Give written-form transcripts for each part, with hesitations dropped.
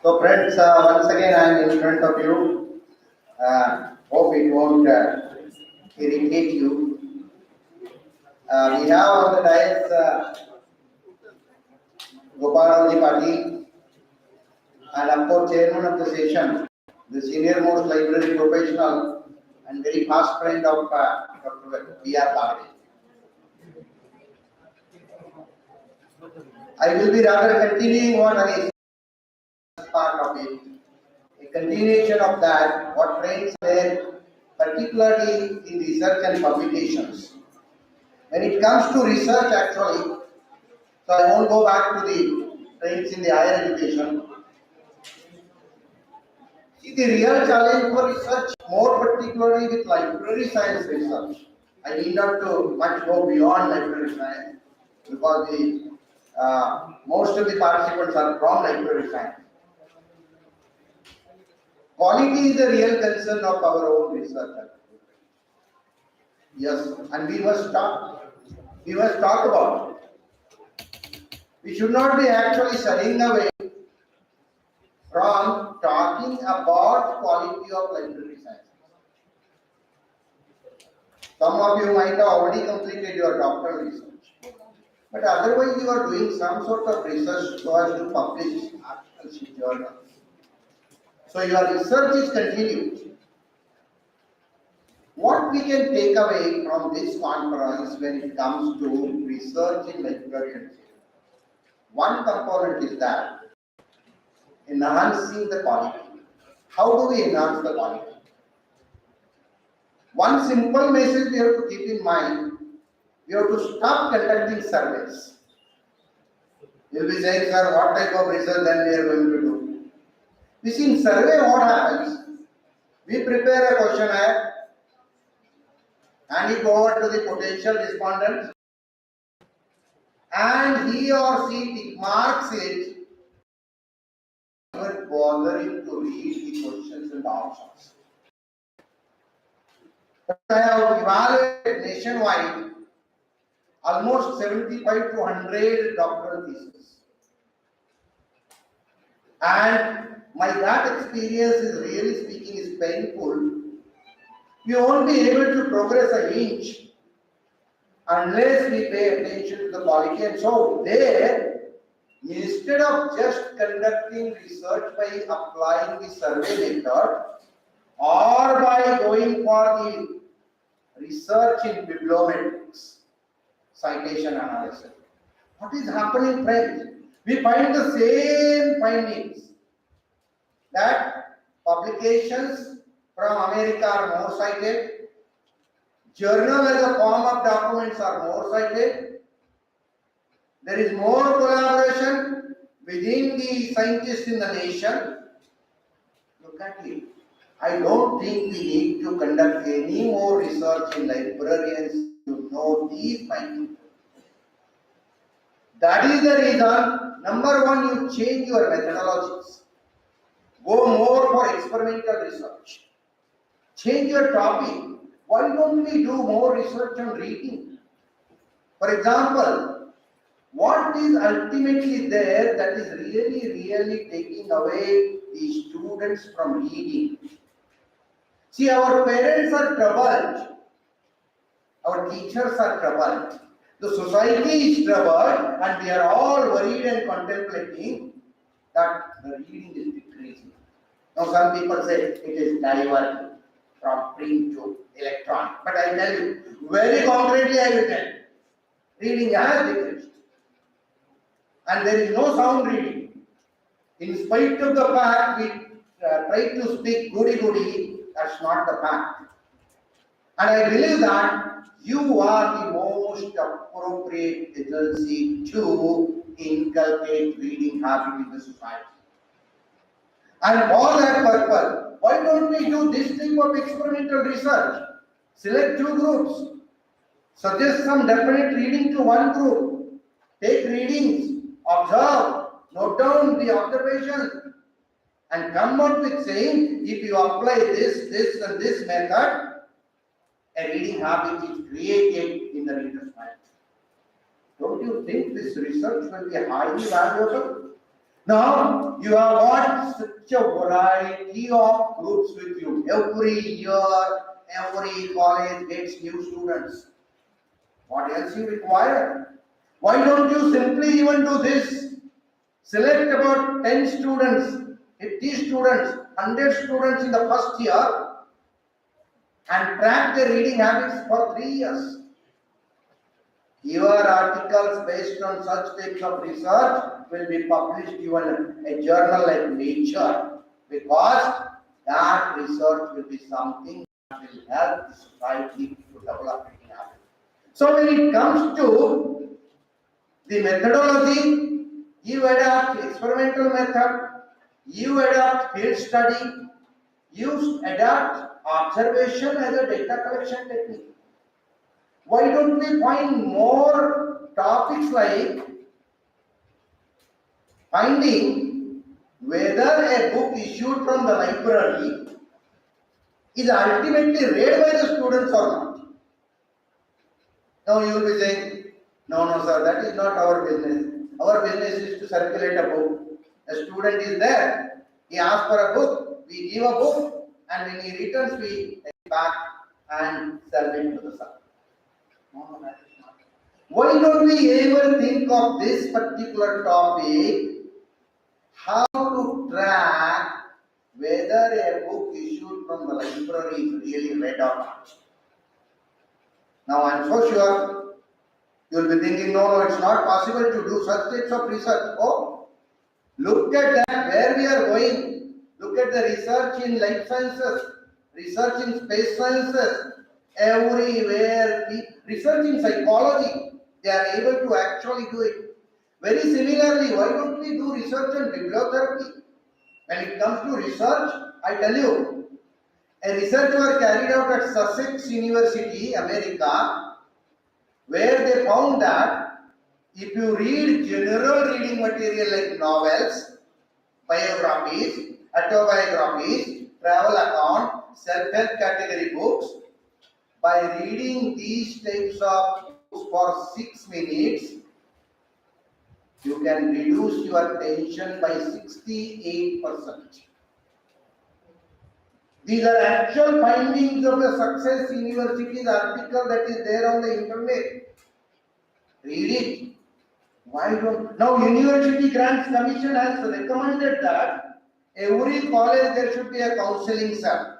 So friends, once again I am in front of you. Hope it won't irritate you. We have on the dais Gopalanji Patil and of course chairman of the session, the senior most library professional and very fast friend of Dr. B.R. Bagre. I will be rather continuing what I part of it, a continuation of that, what trends there, particularly in research and publications. When it comes to research, actually, so I won't go back to the trends in the higher education. See, the real challenge for research, more particularly with library science research, I need not to much go beyond library science because most of the participants are from library science. Quality is the real concern of our own research. Yes, and we must talk about it. We should not be actually shying away from talking about quality of library science. Some of you might have already completed your doctoral research, but otherwise you are doing some sort of research so as to publish articles in journals. So your research is continued. What we can take away from this conference when it comes to research in librarianship? One component is that enhancing the quality. How do we enhance the quality? One simple message we have to keep in mind, we have to stop conducting surveys. You will be saying, sir, what type of research then we are going to do? You see, in survey what happens? We prepare a questionnaire and you go over to the potential respondents and he or she tick marks it, not bothering to read the questions and options. I have evaluated nationwide almost 75 to 100 doctoral theses. And my that experience is really speaking is painful. You won't be able to progress an inch unless we pay attention to the quality. And so there, instead of just conducting research by applying the survey method or by going for the research in bibliometrics, citation analysis, what is happening, friends? We find the same findings that publications from America are more cited, journal as a form of documents are more cited, there is more collaboration within the scientists in the nation. Look at it. I don't think we need to conduct any more research in librarians to know these findings. That is the reason, number one, you change your methodologies. Go more for experimental research. Change your topic. Why don't we do more research on reading? For example, what is ultimately there that is really taking away the students from reading? See, our parents are troubled. Our teachers are troubled. The society is troubled and we are all worried and contemplating that the reading is decreasing. Now some people say it is diverting from print to electronic. But I tell you, very concretely I will tell you, reading has decreased. And there is no sound reading. In spite of the fact we try to speak goody, that's not the fact. And I believe that you are the most appropriate agency to inculcate reading habit in the society. And for that purpose, why don't we do this type of experimental research? Select two groups, suggest some definite reading to one group, take readings, observe, note down the observations, and come out with saying, if you apply this, and this method, a reading habit is created in the reader's mind. Don't you think this research will be highly valuable? Now, you have got such a variety of groups with you. Every year, every college gets new students. What else you require? Why don't you simply even do this? Select about 10 students, 50 students, 100 students in the first year and track their reading habits for 3 years. Your articles based on such types of research will be published even in a journal like Nature, because that research will be something that will help the society to develop reading habits. So when it comes to the methodology, you adopt experimental method, you adopt field study, you adopt observation as a data collection technique. Why don't we find more topics like finding whether a book issued from the library is ultimately read by the students or not? Now you will be saying, no sir, that is not our business. Our business is to circulate a book. A student is there, he asks for a book, we give a book, and when he returns, we take it back and sell it to the sir. No, that is not. Why don't we ever think of this particular topic? How to track whether a book issued from the library is really read or not? Now I am so sure you will be thinking, no, it's not possible to do such types of research. Oh, look at that, where we are going. Look at the research in life sciences, research in space sciences, everywhere. Research in psychology, they are able to actually do it. Very similarly, why don't we do research on bibliotherapy? When it comes to research, I tell you, a research was carried out at Sussex University, America, where they found that if you read general reading material like novels, biographies, autobiographies, travel account, self-help category books, by reading these types of books for 6 minutes, you can reduce your tension by 68%. These are actual findings of the Success University's article that is there on the internet. Read it. Why don't? Now, University Grants Commission has recommended that every college there should be a counseling cell.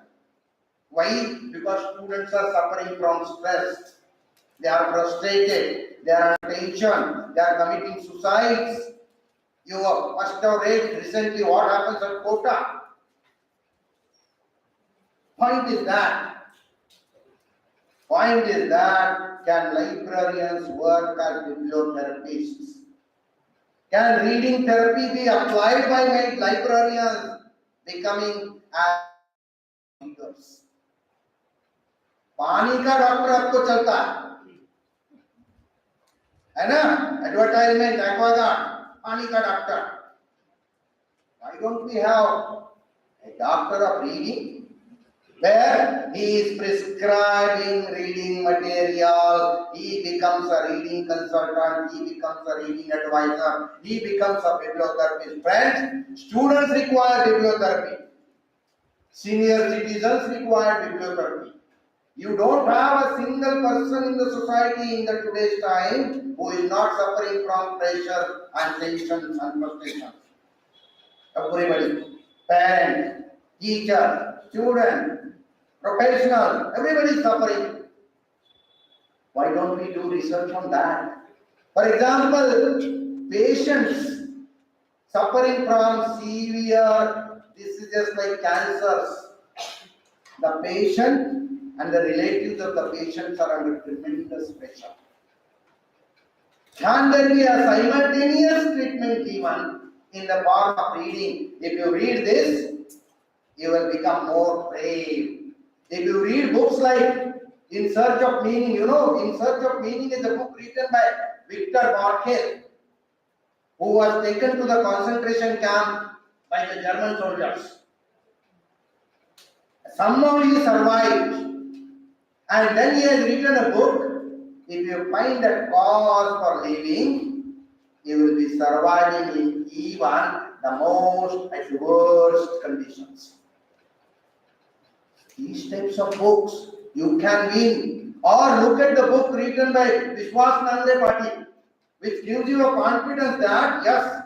Why? Because students are suffering from stress. They are frustrated. They are under tension. They are committing suicides. You must have read recently what happens at Kota. Point is that can librarians work as bibliotherapists? Can reading therapy be applied by librarians becoming as readers? पानी का doctor आपको चलता है ना, advertisement Aquaguard, पानी का doctor. Why don't we have a doctor of reading where he is prescribing reading material, he becomes a reading consultant, he becomes a reading advisor, he becomes a bibliotherapist. Friends, students require bibliotherapy. Senior citizens require bibliotherapy. You don't have a single person in the society in the today's time who is not suffering from pressure and tensions and frustrations. Everybody, parents, teacher, student, professional, everybody is suffering. Why don't we do research on that? For example, patients suffering from severe diseases like cancers. The patient and the relatives of the patients are under tremendous pressure. Can there be a simultaneous treatment given in the form of reading? If you read this, you will become more brave. If you read books like In Search of Meaning, In Search of Meaning is a book written by Victor Markel, who was taken to the concentration camp by the German soldiers. Somehow he survived, and then he has written a book. If you find a cause for living, you will be surviving in even the most adverse conditions. These types of books you can win. Or look at the book written by Vishwas Patil, which gives you a confidence that yes,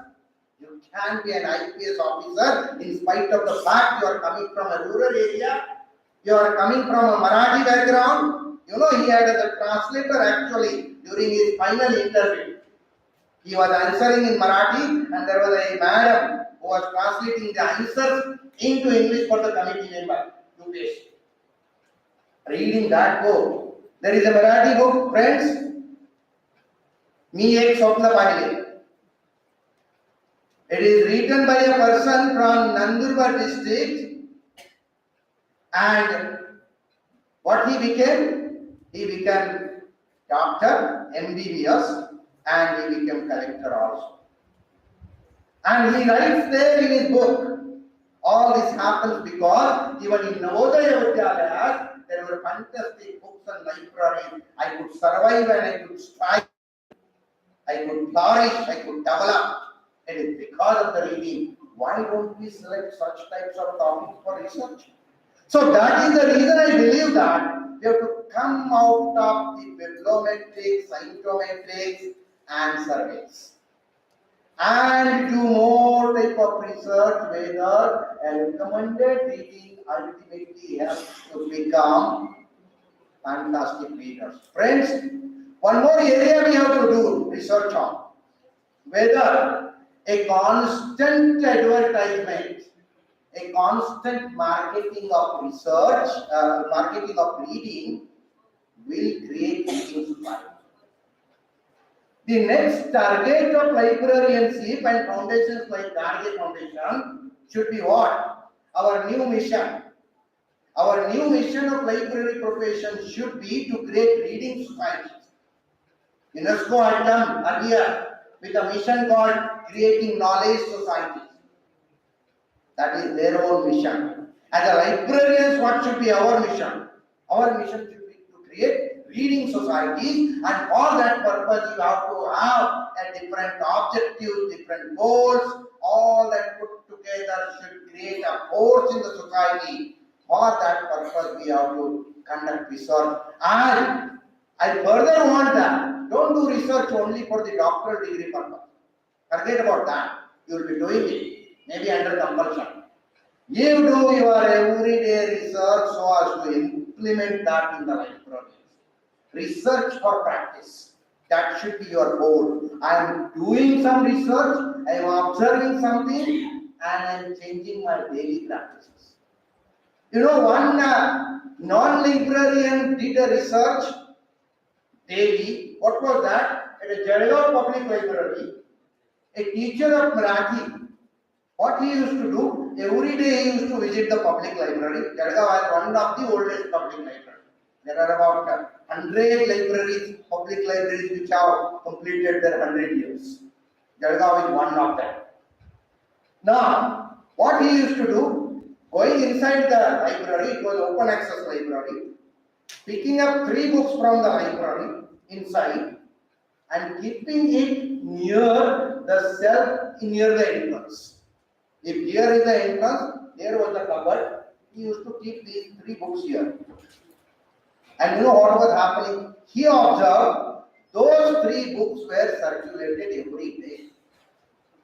you can be an IPS officer in spite of the fact you are coming from a rural area, you are coming from a Marathi background. He had as a translator actually during his final interview. He was answering in Marathi and there was a madam who was translating the answers into English for the committee member. Reading that book. There is a Marathi book, friends. Me Ek Swapna Pahile. It is written by a person from Nandurbar district, and what he became? He became doctor, MBBS, and he became collector also. And he writes there in his book, all this happens because even in Navodaya Vidyalayas, there were fantastic books and libraries. I could survive and I could strive, I could flourish, I could develop. It is because of the reading. Why don't we select such types of topics for research? So that is the reason I believe that we have to come out of the bibliometrics, scientometrics and surveys and do more type of research whether a recommended reading ultimately helps to become fantastic readers. Friends, one more area we have to do research on, whether a constant advertisement, a constant marketing of research, marketing of reading will create reading society. The next target of librarianship and foundations like Garge Foundation should be what? Our new mission. Our new mission of library profession should be to create reading societies. UNESCO had done earlier with a mission called Creating Knowledge Societies. That is their own mission. As a librarians, what should be our mission? Our mission should be to create reading societies, and for that purpose you have to have a different objectives, different goals, all that put together should create a force in the society. For that purpose we have to conduct research, and I further want that don't do research only for the doctoral degree purpose. Forget about that. You will be doing it, maybe under compulsion. You do your everyday research so as to implement that in the life project. Research for practice. That should be your goal. I am doing some research, I am observing something, and I am changing my daily practices. One non-librarian did a research daily. What was that? At a Jalgaon Public Library, a teacher of Marathi, what he used to do, every day he used to visit the public library. Jalgaon is one of the oldest public libraries. There are about 100 libraries, public libraries, which have completed their 100 years. Jalgaon is one of them. Now, what he used to do, going inside the library, it was open access library, picking up 3 books from the library inside and keeping it near the shelf near the entrance. If here is the entrance, there was the cupboard, he used to keep these 3 books here. And what was happening? He observed those 3 books were circulated every day.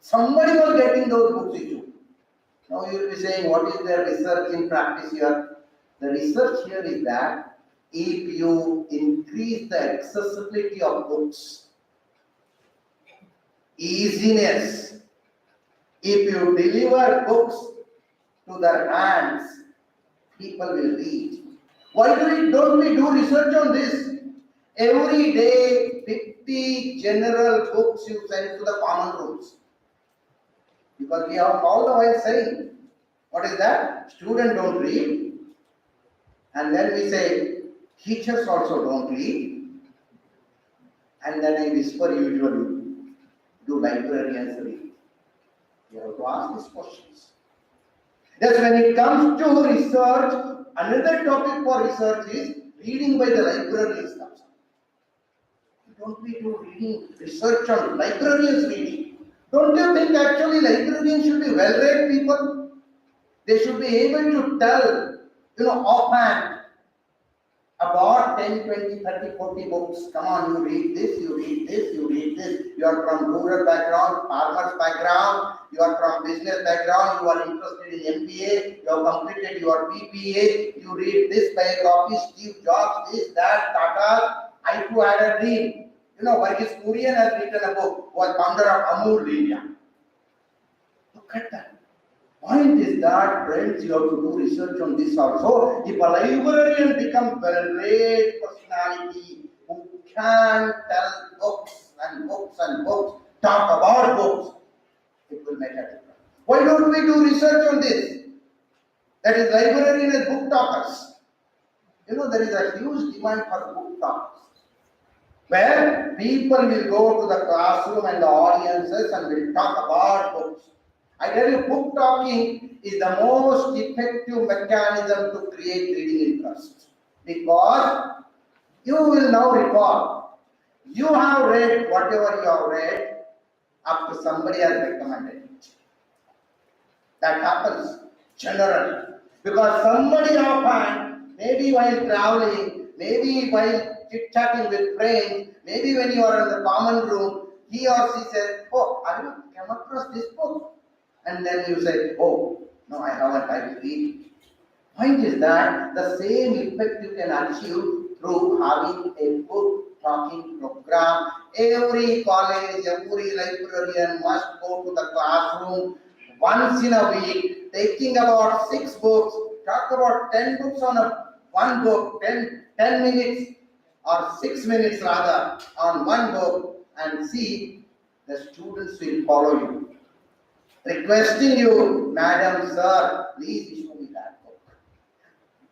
Somebody was getting those books issued. Now you will be saying, what is the research in practice here? The research here is that if you increase the accessibility of books, easiness, if you deliver books to their hands, people will read. Why don't we do research on this? Every day, 50 50 general books you send to the common rooms. Because we have all the while saying, what is that? Students don't read. And then we say, teachers also don't read. And then I whisper usually, do librarians read? You have to ask these questions. Thus, when it comes to research, another topic for research is reading by the librarians. Don't we do reading, research on librarians reading? Don't you think actually librarians should be well-read people? They should be able to tell, offhand about 10, 20, 30, 40 books. Come on, you read this, you read this, you read this. You are from rural background, farmers background, you are from business background, you are interested in MBA, you have completed your BPA, you read this biography, Steve Jobs, this, that, Tata. I too had a dream. Varghese Kurian has written a book, was founder of Amul India. Look at that. Point is that, friends, you have to do research on this also. If a librarian becomes well-read personality who can tell books and books and books, talk about books, it will make a difference. Why don't we do research on this? That is, librarian as book talkers. There is a huge demand for book talkers, where people will go to the classroom and the audiences and will talk about books. I tell you, book talking is the most effective mechanism to create reading interest. Because you will now recall, you have read whatever you have read after somebody has recommended it. That happens generally. Because somebody often, maybe while traveling, maybe while chit-chatting with friends, maybe when you are in the common room, he or she says, oh, have you come across this book? And then you say, oh, no, I haven't, I will read. Point is that the same effect you can achieve through having a book talking program. Every college, every librarian must go to the classroom once in a week, taking about 6 books, talk about 10 books on one book, 10 minutes or 6 minutes rather on one book, and see the students will follow you. Requesting you, madam, sir, please issue me that book.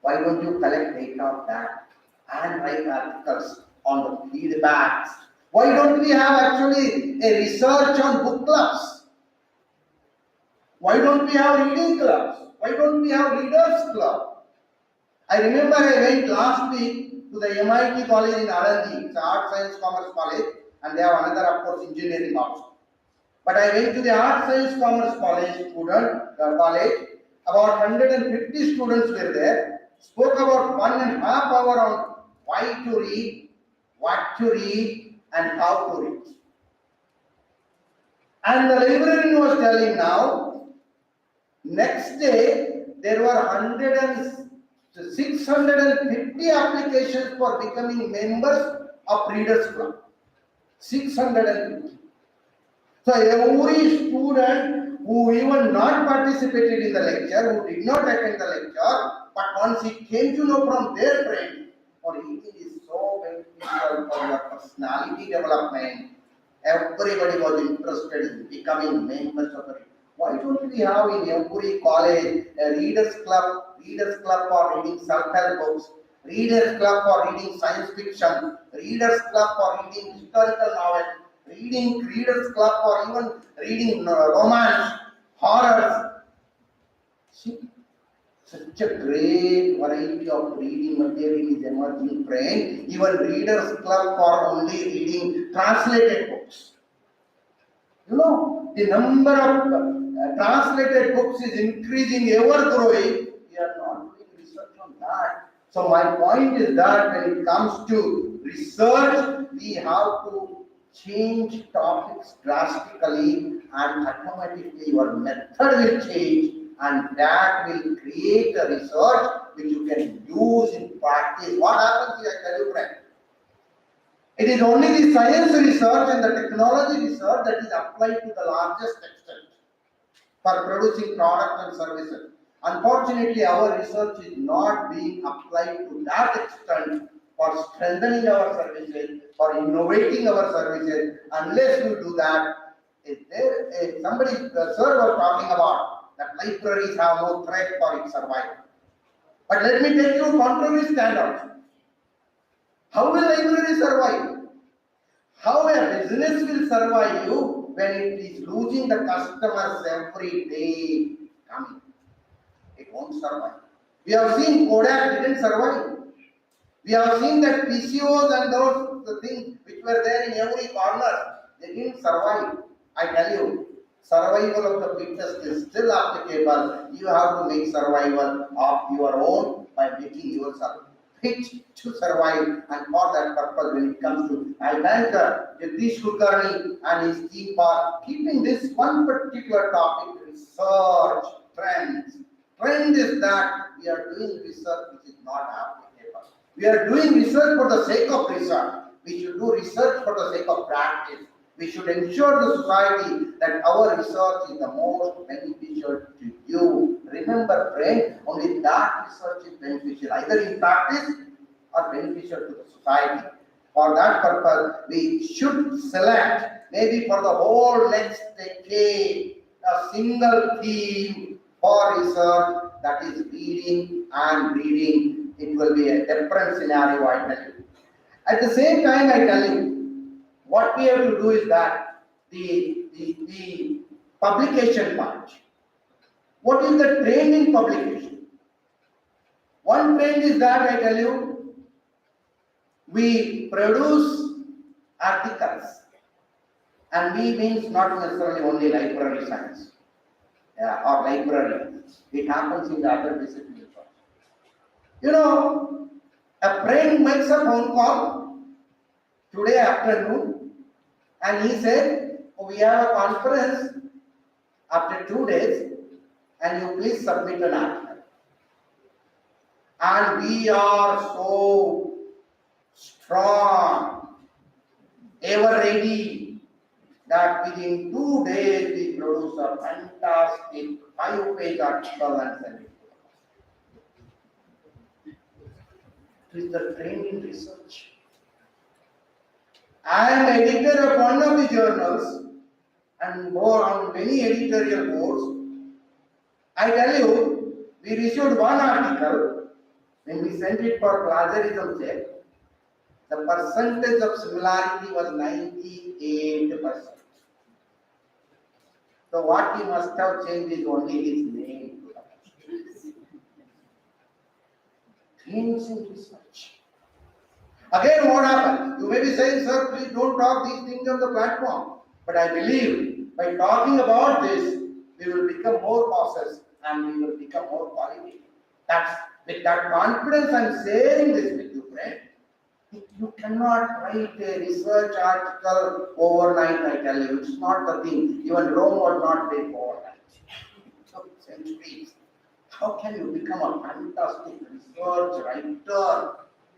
Why don't you collect data of that and write articles on the feedbacks? Why don't we have actually a research on book clubs? Why don't we have reading clubs? Why don't we have readers club? I remember I went last week to the MIT college in Alandi. It's an art, science, commerce college, and they have another, of course, engineering also. But I went to the art, science, commerce college college. About 150 students were there. Spoke about 1.5 hours on why to read, what to read, and how to read. And the librarian was telling now, next day there were 650 applications for becoming members of Readers Club. 650. So every student who even not participated in the lecture, who did not attend the lecture, but once he came to know from their friends, reading is so beneficial for your personality development. Everybody was interested in becoming members of the. Why don't we have in every college a readers club for reading self-help books, readers club for reading science fiction, readers club for reading historical novels, readers club for even reading romance, horrors. See, such a great variety of reading material is emerging, friend. Even readers club for only reading translated books. The number of translated books is increasing, ever growing. We are not doing research on that. So my point is that when it comes to research, we have to change topics drastically, and automatically your method will change, and that will create a research which you can use in practice. What happens is, I tell you, friend, it is only the science research and the technology research that is applied to the largest extent for producing products and services. Unfortunately, our research is not being applied to that extent for strengthening our services, for innovating our services. Unless you do that, somebody, the sir was talking about that libraries have no threat for its survival. But let me take you contrary standards. How will library survive? How a business will survive you when it is losing the customers every day coming? It won't survive. We have seen Kodak didn't survive. We have seen that PCOs and those the things which were there in every corner, they didn't survive. I tell you, survival of the fittest is still applicable. You have to make survival of your own by making yourself fit to survive, and for that purpose, when it comes to, I thank Jagdish Kulkarni and his team for keeping this one particular topic, research trends. Trend is that we are doing research which is not applicable. We are doing research for the sake of research. We should do research for the sake of practice. We should ensure the society that our research is the most beneficial to you. Remember, friend, only that research is beneficial, either in practice or beneficial to the society. For that purpose, we should select, maybe for the whole next decade, a single theme for research, that is reading and reading. It will be a different scenario, I tell you. At the same time, I tell you, what we have to do is that the publication part. What is the trend in publication? One trend is that, I tell you, we produce articles, and we means not necessarily only library science or library. It happens in the other disciplines. You know, a friend makes a phone call today afternoon, and he said, oh, we have a conference after 2 days, and you please submit an article. And we are so strong, ever ready, that within 2 days we produce a fantastic 5-page article and send it. It is the trend in research. I am editor of one of the journals and more on many editorial boards. I tell you, we received one article. When we sent it for plagiarism check, the percentage of similarity was 98%. So what he must have changed is only his name. Trends in research. Again, what happens? You may be saying, sir, please don't talk these things on the platform. But I believe by talking about this, we will become more cautious and we will become more qualitative. That's with that confidence I'm sharing this with you, friend. You cannot write a research article overnight, I tell you. It's not the thing. Even Rome was not built overnight. It took centuries. How can you become a fantastic research writer?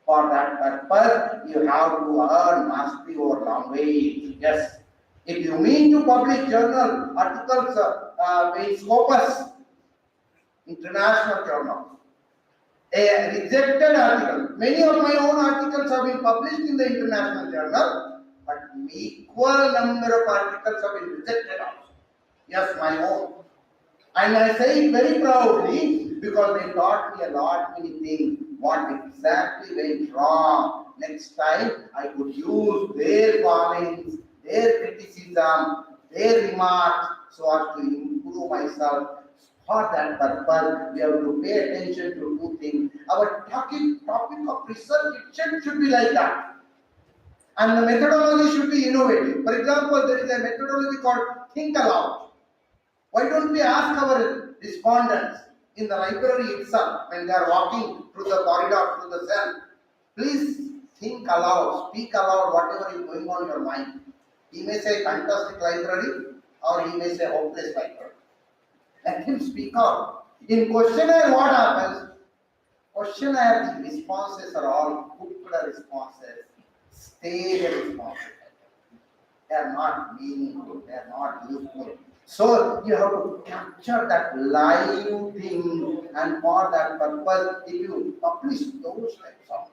For that purpose, you have to earn mastery over language. Yes. If you mean to publish journal articles in Scopus, international journal, a rejected article. Many of my own articles have been published in the international journal, but equal number of articles have been rejected also. Yes, my own. And I say it very proudly because they taught me a lot many things. What exactly went wrong. Next time I could use their comments, their criticism, their remarks so as to improve myself. For that purpose, we have to pay attention to two things. Our topic of research should be like that. And the methodology should be innovative. For example, there is a methodology called Think Aloud. Why don't we ask our respondents in the library itself when they are walking through the corridor, through the cell, please think aloud, speak aloud whatever is going on in your mind. He may say fantastic library or he may say hopeless library. Let him speak out. In questionnaire, what happens? Questionnaire, the responses are all cooked responses, staged responses. They are not meaningful, they are not useful. So you have to capture that live thing, and for that purpose, if you publish those types of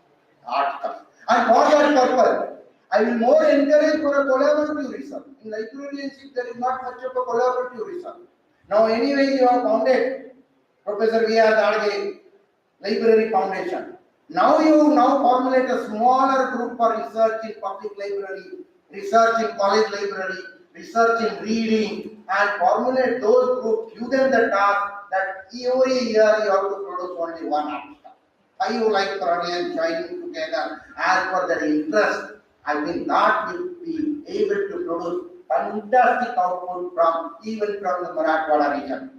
articles. And for that purpose, I will more encourage for a collaborative research. In librarianship, there is not much of a collaborative research. Now, anyway, you have founded Professor V.R. Dadge Library Foundation. Now you formulate a smaller group for research in public library, research in college library, research in reading, and formulate those groups. Give them the task that every year you have to produce only one article. 5 librarians joining together as per their interest. I think that will be able to produce fantastic output from even from the Marathwada region.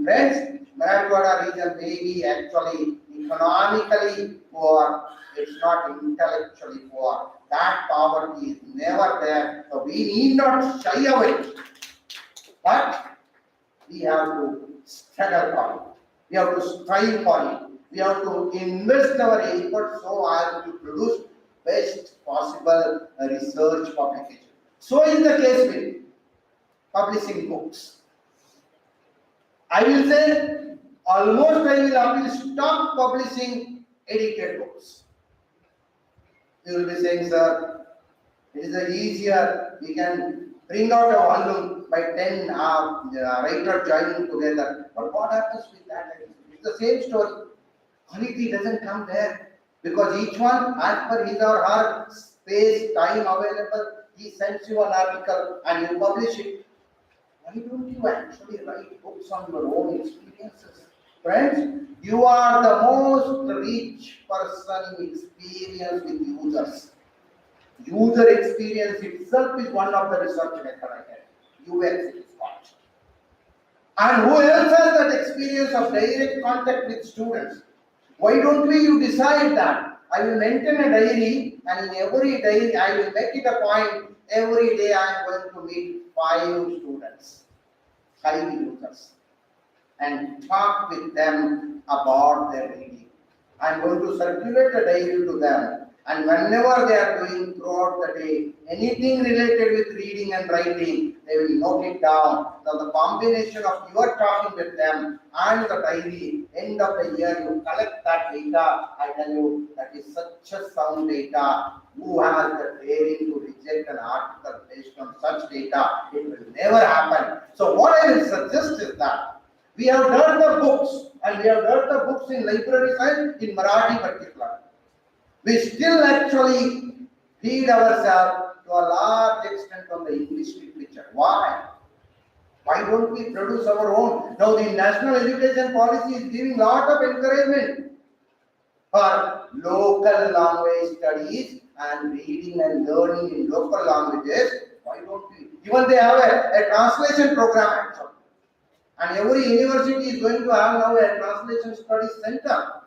Friends, Marathwada region may be actually economically poor, it's not intellectually poor. That poverty is never there. So we need not shy away. But we have to struggle for it. We have to strive for it. We have to invest our effort so as to produce best possible research publication. So is the case with publishing books. I will say almost I will appeal stop publishing edited books. You will be saying, sir, it is easier, we can bring out a volume by 10 writers joining together. But what happens with that? It's the same story. Quality doesn't come there because each one, as per his or her space, time available, he sends you an article and you publish it. Why don't you actually write books on your own experiences? Friends, you are the most rich person in experience with users. User experience itself is one of the research method I get. UX is called. And who else has that experience of direct contact with students? Why don't you decide that? I will maintain a diary, and in every diary I will make it a point. Every day I am going to meet 5 students, 5 users, and talk with them about their reading. I am going to circulate a diary to them. And whenever they are doing throughout the day anything related with reading and writing, they will note it down. Now the combination of your talking with them and the diary, end of the year you collect that data. I tell you, that is such a sound data. Who has the daring to reject an article based on such data? It will never happen. So what I will suggest is that we have done the books, and we have done the books in library science, in Marathi particular. We still actually feed ourselves to a large extent on the English literature. Why? Why don't we produce our own? Now the national education policy is giving lot of encouragement for local language studies and reading and learning in local languages. Why don't we? Even they have a translation program actually. And every university is going to have now a translation studies center.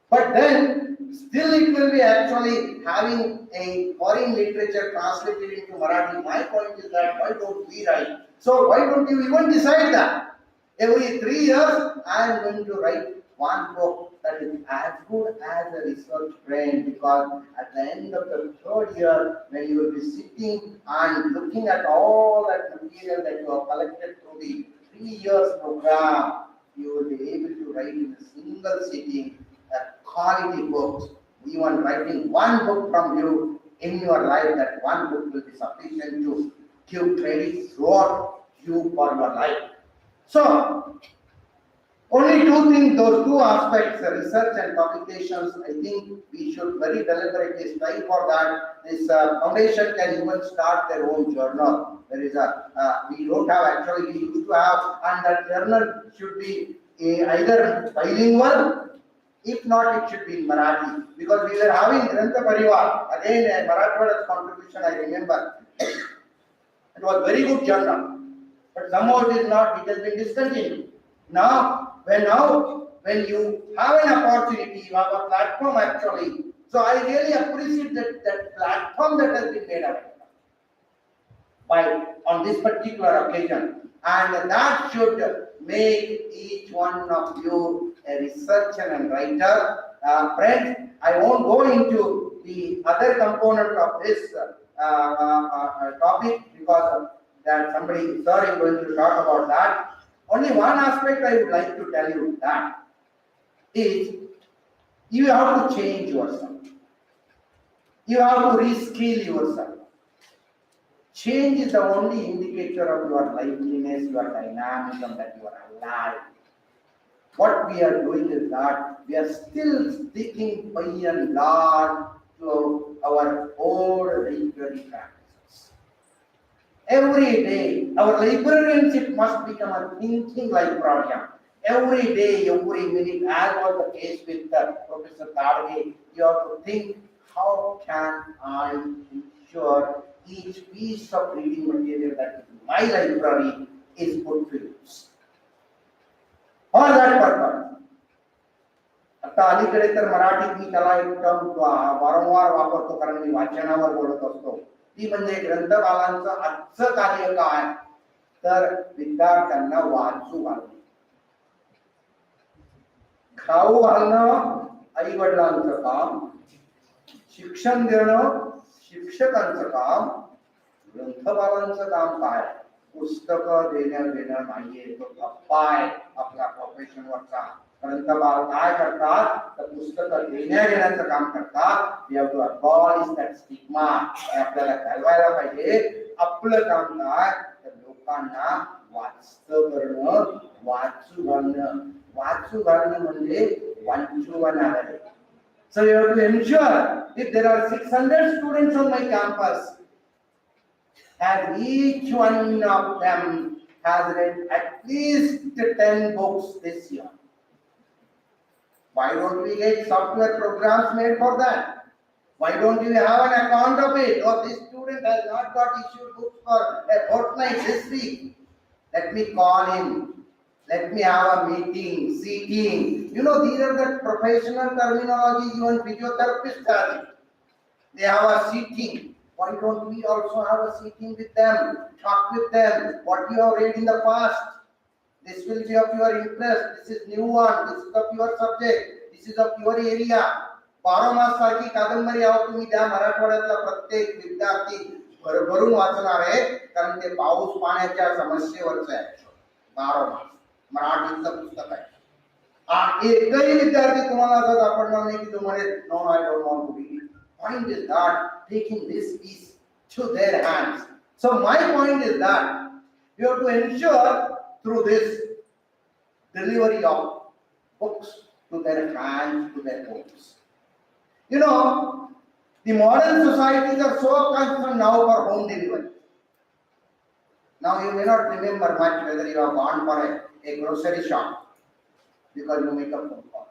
But then, still it will be actually having a foreign literature translated into Marathi. My point is that why don't we write? So why don't you even decide that? Every 3 years, I am going to write one book that is as good as a research brain, because at the end of the 3rd year, when you will be sitting and looking at all that material that you have collected through the 3 years program, you will be able to write in a single sitting quality books. Even writing one book from you in your life, that one book will be sufficient to give credit throughout you for your life. So, only 2 things, those 2 aspects, research and publications, I think we should very deliberately strive for that. This foundation can even start their own journal. There is we don't have actually, we used to have, and that journal should be either bilingual. If not, it should be in Marathi, because we were having Grantha Parivar, again Marathwada's contribution I remember. It was very good journal, but somehow it is not, it has been discontinued. Now when you have an opportunity, you have a platform actually. So I really appreciate that platform that has been made available on this particular occasion, and that should make each one of you a researcher and writer. Friends, I won't go into the other component of this topic, because that somebody, sir, is going to talk about that. Only one aspect I would like to tell you that is, you have to change yourself. You have to reskill yourself. Change is the only indicator of your liveliness, your dynamism, that you are alive. What we are doing is that we are still sticking by and large to our old library practices. Every day, our librarianship must become a thinking librarian. Every day, every minute, as was the case with Professor Targe, you have to think, how can I ensure each piece of reading material that is in my library is put to use? For that purpose, आता अलीकडे तर मराठीत मी त्याला एक term वारंवार वापरतो, कारण मी वाचनावर बोलत असतो. ती म्हणजे ग्रंथपालांचं आजचं कार्य काय, तर विद्यार्थ्यांना वाचू घालणं, खाऊ घालणं आई वडिलांचं काम, शिक्षण देणं शिक्षकांचं काम, ग्रंथपालांचं काम काय, पुस्तकं देणं नाहीये, तो टप्पा आहे आपला प्रोफेशनवरचा. ग्रंथपाल काय करतात, तर पुस्तकं देण्याचं काम करतात. We have to abolish that stigma. आपल्याला घालवायला पाहिजे. आपलं काम काय, तर लोकांना वाचतं करणं, वाचू घालणं. वाचू घालणं म्हणजे वाचूवन आहे. So you have to ensure, if there are 600 students on my campus, and each one of them has read at least 10 books this year. Why don't we get software programs made for that? Why don't you have an account of it? Or this student has not got issued books for a fortnight this week. Let me call him. Let me have a meeting, seating. You know, these are the professional terminologies even physiotherapists have it. They have a seating. Why don't we also have a seating with them? Talk with them. What you have read in the past. This will be of your interest. This is new one. This is of your subject. This is of your area. बारोमास सारखी कादंबरी आहो तुम्ही त्या मराठवाड्यातला प्रत्येक विद्यार्थी भरभरून वाचणार आहे, कारण ते पाऊस पाण्याच्या समस्येवरचं आहे. बारोमास मराठीचं पुस्तक आहे. एकही विद्यार्थी तुम्हाला असं सापडणार नाही की तो म्हणे no I don't want to read. Point is that taking this piece to their hands. So my point is that you have to ensure through this delivery of books to their hands, to their homes. You know, the modern societies are so concerned now for home delivery. Now you may not remember much whether you have gone for a grocery shop because you make a phone call,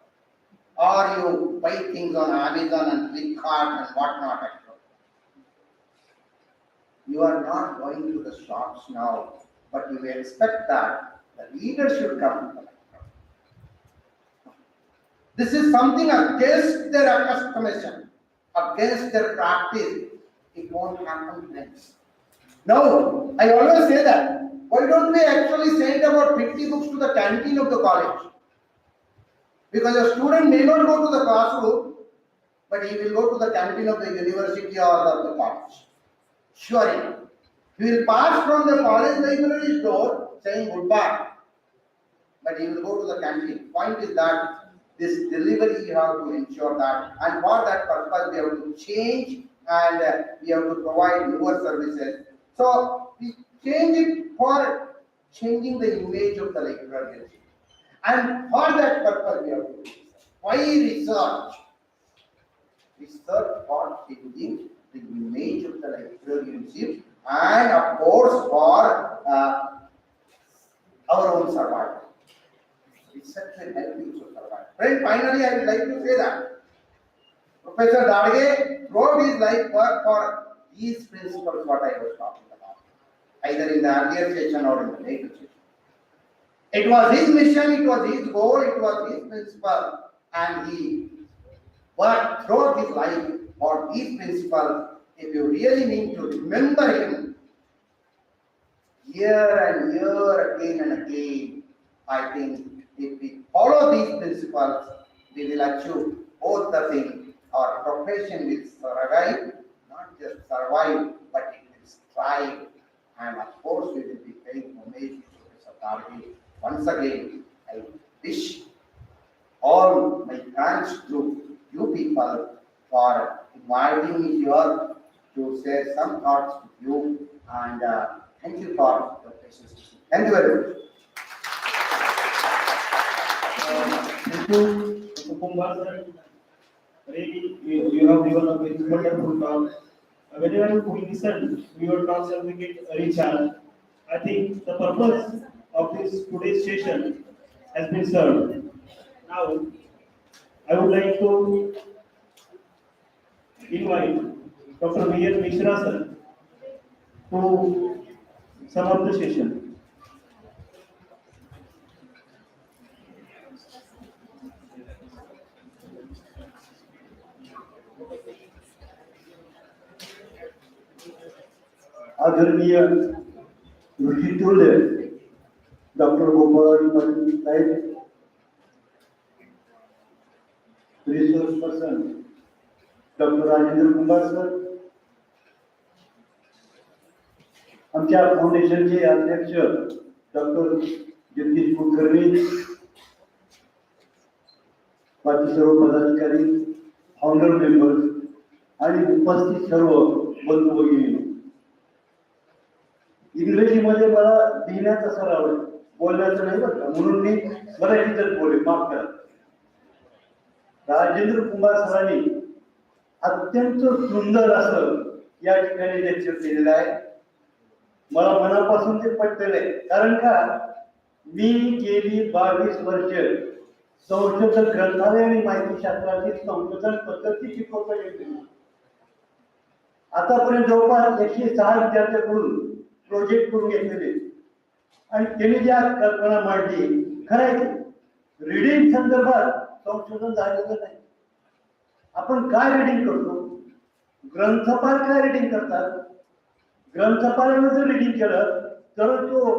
or you buy things on Amazon and Flipkart and whatnot. You are not going to the shops now, but you expect that the leader should come to the lecture. This is something against their accustomation, against their practice. It won't happen next. Now, I always say that, why don't we actually send about 50 books to the canteen of the college? Because a student may not go to the classroom, but he will go to the canteen of the university or the college. Sure enough. He will pass from the college library's door saying goodbye, but he will go to the canteen. Point is that this delivery you have to ensure that, and for that purpose we have to change and we have to provide newer services. So we change it for changing the image of the librarian. And for that purpose we have to research. Why research? Research for changing the image of the librarianship, and of course for our own survival. Research will help you to survive. Friend, finally I would like to say that Professor Darge throughout his life worked for these principles what I was talking about, either in the earlier session or in the later session. It was his mission, it was his goal, it was his principle, and he worked throughout his life for these principles. If you really need to remember him year and year again and again, I think if we follow these principles, we will achieve both the things. Our profession will survive, not just survive, but it will strive. And of course, we will be paying homage to Professor Darge. Once again, I wish all my thanks to you people for inviting me here to share some thoughts with you, and thank you for your patience. Thank you very much. Thank you, Mr. Kumar, sir. Really, you have given a very wonderful talk. Whenever we listen to your talks and we get a recharge, I think the purpose of this today's session has been served. Now, I would like to invite Dr. V.N. Mishra sir to sum up the session. आदरणीय ऋषितुल doctor Gopal Patil साहेब, resource person doctor Rajendra Kumar sir, आमच्या फाउंडेशनचे अध्यक्ष doctor Jagdish Kulkarni, बाकी सर्व पदाधिकारी, founder members आणि उपस्थित सर्व बंधू भगिनी. इंग्रजीमध्ये मला लिहिण्याचा सराव आहे, बोलण्याचं नाही बरं का, म्हणून मी मराठीतच बोले, माफ करा. राजेंद्र कुमार सरांनी अत्यंत सुंदर असं या ठिकाणी लेक्चर केलेलं आहे. मला मनापासून ते पटलेलं आहे. कारण का, मी गेली 22 वर्ष संशोधन ग्रंथालय आणि माहिती शास्त्राची संशोधन पद्धती शिकवतो. आतापर्यंत जवळपास 106 विद्यार्थ्यांकडून प्रोजेक्ट करून घेतलेले आणि त्यांनी ज्या कल्पना मांडली, खरं रीडिंग संदर्भात संशोधन झालेलं नाही. आपण काय रीडिंग करतो, ग्रंथपाल काय रीडिंग करतात, ग्रंथपालानं जर रीडिंग केलं तर तो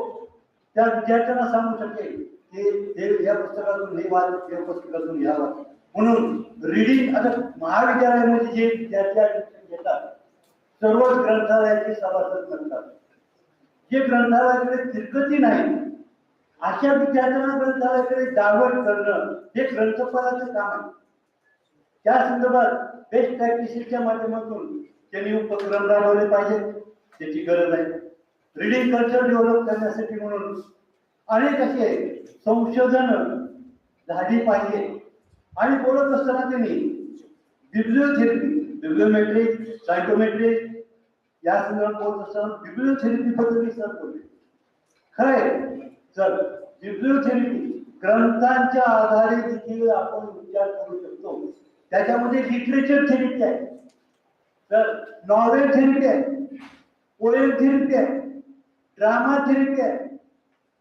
त्या विद्यार्थ्यांना सांगू शकेल की या पुस्तकातून हे वाच, या पुस्तकातून ह्या वाच. म्हणून रीडिंग, आता महाविद्यालयामध्ये जे विद्यार्थी ऍडमिशन घेतात सर्वच ग्रंथालयाचे सभासद नसतात. जे ग्रंथालयाकडे फिरकती नाही अशा विद्यार्थ्यांना ग्रंथालयाकडे डायव्हर्ट करणं हे ग्रंथपालाचं काम आहे. त्या संदर्भात बेस्ट प्रॅक्टिसेसच्या माध्यमातून त्यांनी उपक्रम राबवले पाहिजे, त्याची गरज आहे. रीडिंग कल्चर डेव्हलप करण्यासाठी म्हणून अनेक असे संशोधन झाली पाहिजे. आणि बोलत असताना त्यांनी बिब्लिओथेरपी, बिब्लिओमेट्रिक, सायकोमेट्रिक या संदर्भात बोलत असताना बिब्लिओथेरपी बद्दल सर बोलले. खरंय सर, बिब्लिओथेरपी ग्रंथांच्या आधारे देखील आपण विचार करू शकतो. त्याच्यामध्ये लिटरेचर थेरपी आहे सर, नॉवेल थेरपी आहे, पोएम थेरपी आहे, ड्रामा थेरपी आहे.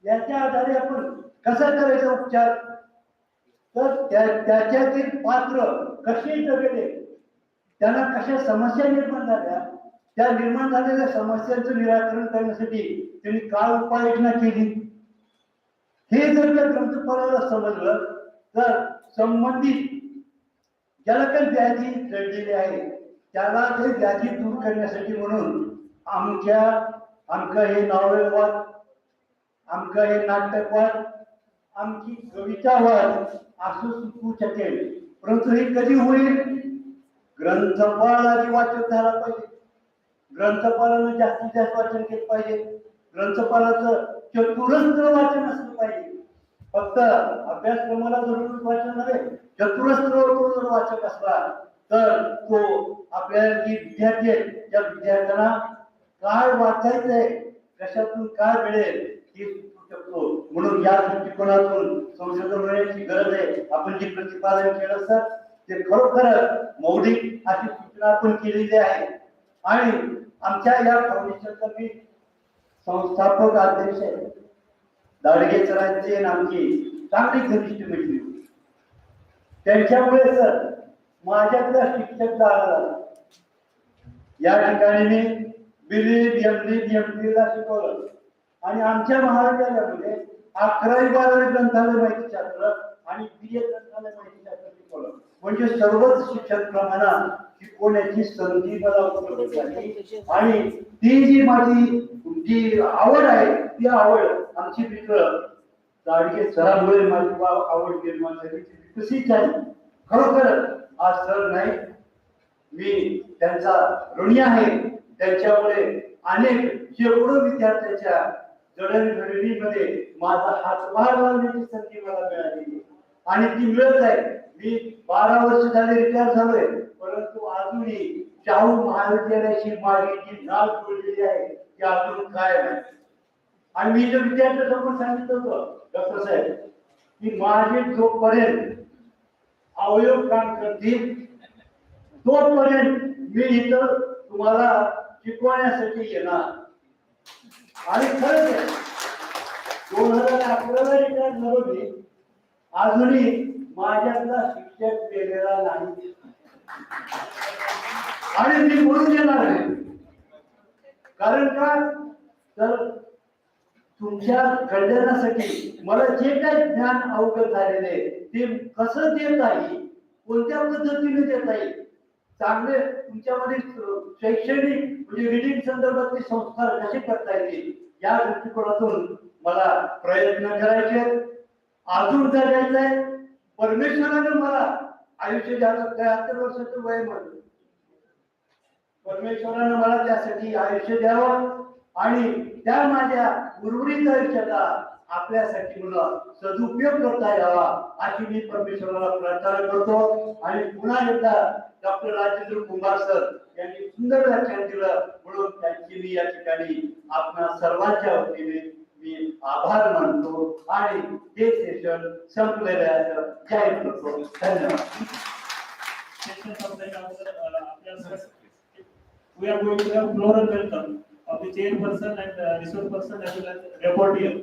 याच्या आधारे आपण कसा करायचा उपचार, तर त्याच्यातील पात्र कसे जगले, त्यांना कशा समस्या निर्माण झाल्या, त्या निर्माण झालेल्या समस्यांचं निराकरण करण्यासाठी त्यांनी काय उपाययोजना केली, हे जर त्या ग्रंथपालाला समजलं तर संबंधित ज्याला काही व्याधी जडलेली आहे त्याला ते व्याधी दूर करण्यासाठी म्हणून आमकं हे नॉवेल वाच, आमकं हे नाटक वाच, आमची कविता वाच असं सुचवू शकेल. परंतु हे कधी होईल, ग्रंथपाल आधी वाचक झाला पाहिजे, ग्रंथपालानं जास्तीत जास्त वाचन केलं पाहिजे, ग्रंथपालाचं चतुरस्त्र वाचन असलं पाहिजे. फक्त अभ्यासक्रमाला जरूर वाचन नव्हे, चतुरस्त्रावर जर वाचक असला तर तो आपल्या जी विद्यार्थी आहेत त्या विद्यार्थ्यांना काय वाचायचंय, कशातून काय मिळेल हे शिकू शकतो. म्हणून या दृष्टिकोनातून संशोधन होण्याची गरज आहे. आपण जे प्रतिपादन केलं सर ते खरोखरच मौलिक अशी सूचना आपण केलेली आहे. आणि आमच्या या फाउंडेशनचा मी संस्थापक अध्यक्ष आहे. दाडगे सरांची आणि आमची चांगली घनिष्ठ मैत्री होती. त्यांच्यामुळे सर माझ्यातला शिक्षक झाला. या ठिकाणी मी BLID, MLID, MPhil ला शिकवलं आणि आमच्या महाविद्यालयामध्ये 11वी 12वी ग्रंथालय माहिती शास्त्र आणि BA ग्रंथालय माहिती शास्त्र शिकवलं. म्हणजे सर्वच शिक्षण प्रमाणात शिकवण्याची संधी मला उपलब्ध झाली. आणि ती जी माझी जी आवड आहे ती आवड आमची मित्र दाडगे सरांमुळे माझी आवड निर्माण झाली, विकसित झाली. खरोखर आज सर नाही मी त्यांचा ऋणी आहे. त्यांच्यामुळे अनेक शेकडो विद्यार्थ्यांच्या जडणघडणीमध्ये माझा हातभार लावण्याची संधी मला मिळाली आणि ती मिळत आहे. मी 12 वर्ष झाले रिटायर झालोय, परंतु अजूनही शाहू महाविद्यालयाची माझी जी नाळ जोडलेली आहे ती अजून कायम आहे. आणि मी जर विद्यार्थ्यांसमोर सांगितलं होतं डॉक्टर साहेब की माझे जोपर्यंत अवयव काम करतील तोपर्यंत मी इथं तुम्हाला शिकवण्यासाठी येणार. आणि खरंच आहे 2011ला रिटायर झालो मी, अजूनही माझ्यातला शिक्षक वेगळा नाही आणि मी बोलू देणार नाही. कारण का तर तुमच्या कल्याणासाठी मला जे काही ज्ञान अवगत झालेले ते कसं देता येईल, कोणत्या पद्धतीने देता येईल, चांगले तुमच्यामध्ये शैक्षणिक म्हणजे रिडिंग संदर्भातले संस्कार कसे करता येतील या दृष्टिकोनातून मला प्रयत्न करायचे आहेत. अजून जगायचं आहे. परमेश्वराने मला आयुष्य द्यायचं 73 वर्षाचं वय म्हणलं. परमेश्वराने मला त्यासाठी आयुष्य द्यावं आणि त्या माझ्या उर्वरित आयुष्याचा आपल्यासाठी मला सदुपयोग करता यावा अशी मी परमेश्वराला प्रार्थना करतो. आणि पुन्हा एकदा डॉक्टर राजेंद्र कुंभार सर यांनी सुंदर व्याख्यान दिलं म्हणून त्यांची मी या ठिकाणी आपल्या सर्वांच्या वतीने मी आभार मानतो आणि हे सेशन संपलेलं आहे जाहीर करतो. धन्यवाद. Session संपल्यानंतर आपल्या we are going to have floral welcome of the chairperson and resource person as well as report here.